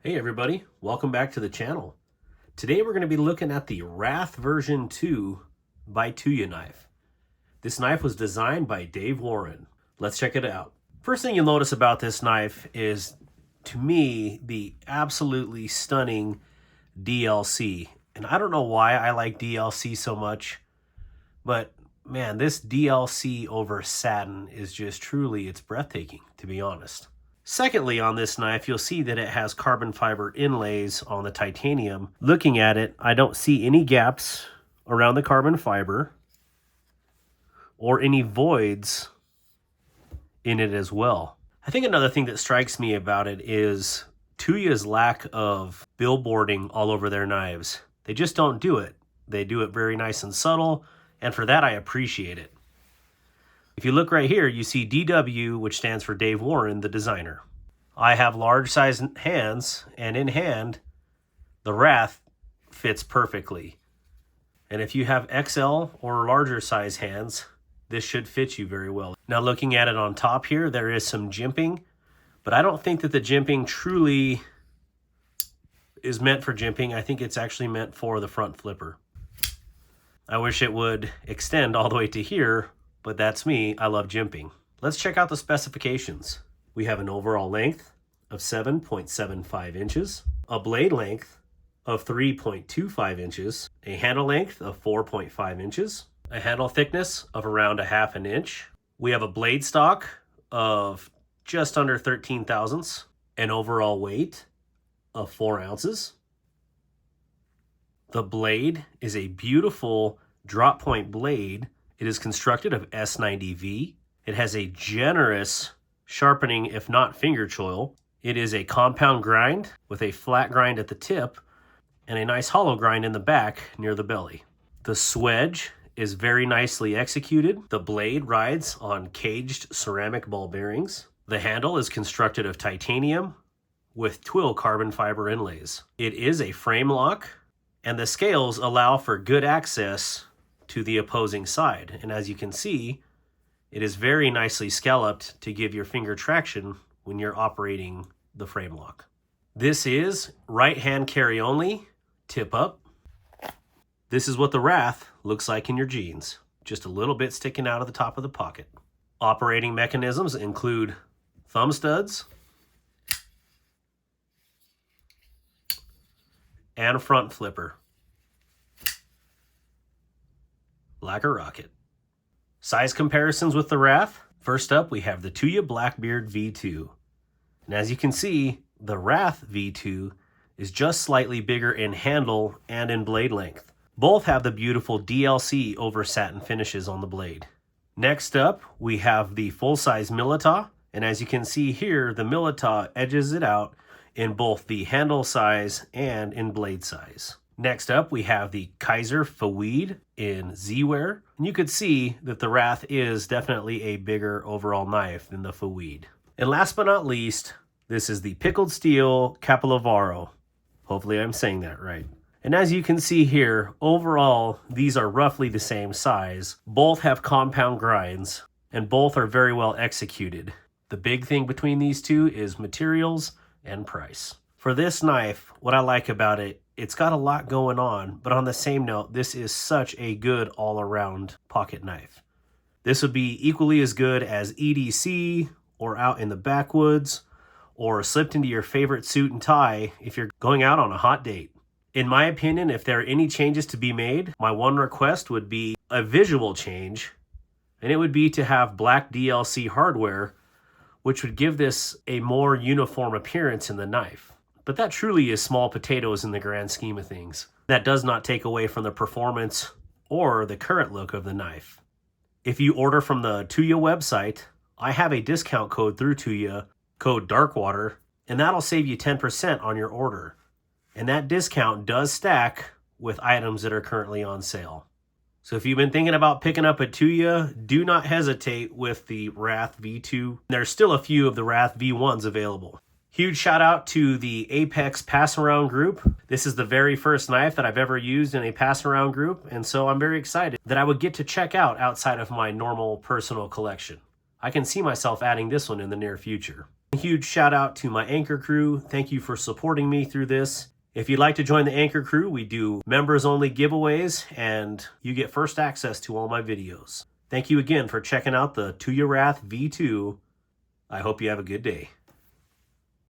Hey everybody, welcome back to the channel. Today we're going to be looking at the Wrath version 2 by Tuya knife. This knife was designed by Dave Warren. Let's check it out. First thing you'll notice about this knife is, to me, the absolutely stunning DLC. And I don't know why I like DLC so much, but man, this DLC over satin is just truly, it's breathtaking, to be honest. Secondly, on this knife, you'll see that it has carbon fiber inlays on the titanium. Looking at it, I don't see any gaps around the carbon fiber or any voids in it as well. I think another thing that strikes me about it is Tuya's lack of billboarding all over their knives. They just don't do it. They do it very nice and subtle, and for that I appreciate it. If you look right here, you see DW, which stands for Dave Warren, the designer. I have large size hands, and in hand, the Wrath fits perfectly. And if you have XL or larger size hands, this should fit you very well. Now looking at it on top here, there is some jimping, but I don't think that the jimping truly is meant for jimping. I think it's actually meant for the front flipper. I wish it would extend all the way to here, but that's me. I love jimping. Let's check out the specifications. We have an overall length of 7.75 inches, a blade length of 3.25 inches, a handle length of 4.5 inches, a handle thickness of around a half an inch. We have a blade stock of just under 13 thousandths, an overall weight of 4 ounces. The blade is a beautiful drop point blade. It is constructed of S90V. It has a generous sharpening, if not finger choil. It is a compound grind with a flat grind at the tip and a nice hollow grind in the back near the belly. The swedge is very nicely executed. The blade rides on caged ceramic ball bearings. The handle is constructed of titanium with twill carbon fiber inlays. It is a frame lock, and the scales allow for good access to the opposing side. And as you can see, it is very nicely scalloped to give your finger traction when you're operating the frame lock. This is right hand carry only, tip up. This is what the Wrath looks like in your jeans, just a little bit sticking out of the top of the pocket. Operating mechanisms include thumb studs and front flipper. Like a rocket. Size comparisons with the Wrath. First up, we have the Tuya Blackbeard V2. And as you can see, the Wrath V2 is just slightly bigger in handle and in blade length. Both have the beautiful DLC over satin finishes on the blade. Next up, we have the full-size Milita. And as you can see here, the Milita edges it out in both the handle size and in blade size. Next up, we have the Kaiser Fouid in Z-Wear. And you could see that the Wrath is definitely a bigger overall knife than the Fouid. And last but not least, this is the Pickled Steel Capilovaro. Hopefully I'm saying that right. And as you can see here, overall, these are roughly the same size. Both have compound grinds, and both are very well executed. The big thing between these two is materials and price. For this knife, what I like about it, it's got a lot going on, but on the same note, this is such a good all-around pocket knife. This would be equally as good as EDC or out in the backwoods or slipped into your favorite suit and tie if you're going out on a hot date. In my opinion, if there are any changes to be made, my one request would be a visual change, and it would be to have black DLC hardware, which would give this a more uniform appearance in the knife. But that truly is small potatoes in the grand scheme of things. That does not take away from the performance or the current look of the knife. If you order from the Tuya website, I have a discount code through Tuya, code DARKWATER, and that'll save you 10% on your order. And that discount does stack with items that are currently on sale. So if you've been thinking about picking up a Tuya, do not hesitate with the Wrath V2. There's still a few of the Wrath V1s available. Huge shout out to the Apex Pass Around group. This is the very first knife that I've ever used in a pass around group, and so I'm very excited that I would get to check out outside of my normal personal collection. I can see myself adding this one in the near future. A huge shout out to my Anchor crew. Thank you for supporting me through this. If you'd like to join the Anchor crew, we do members-only giveaways, and you get first access to all my videos. Thank you again for checking out the Tuya Wrath V2. I hope you have a good day.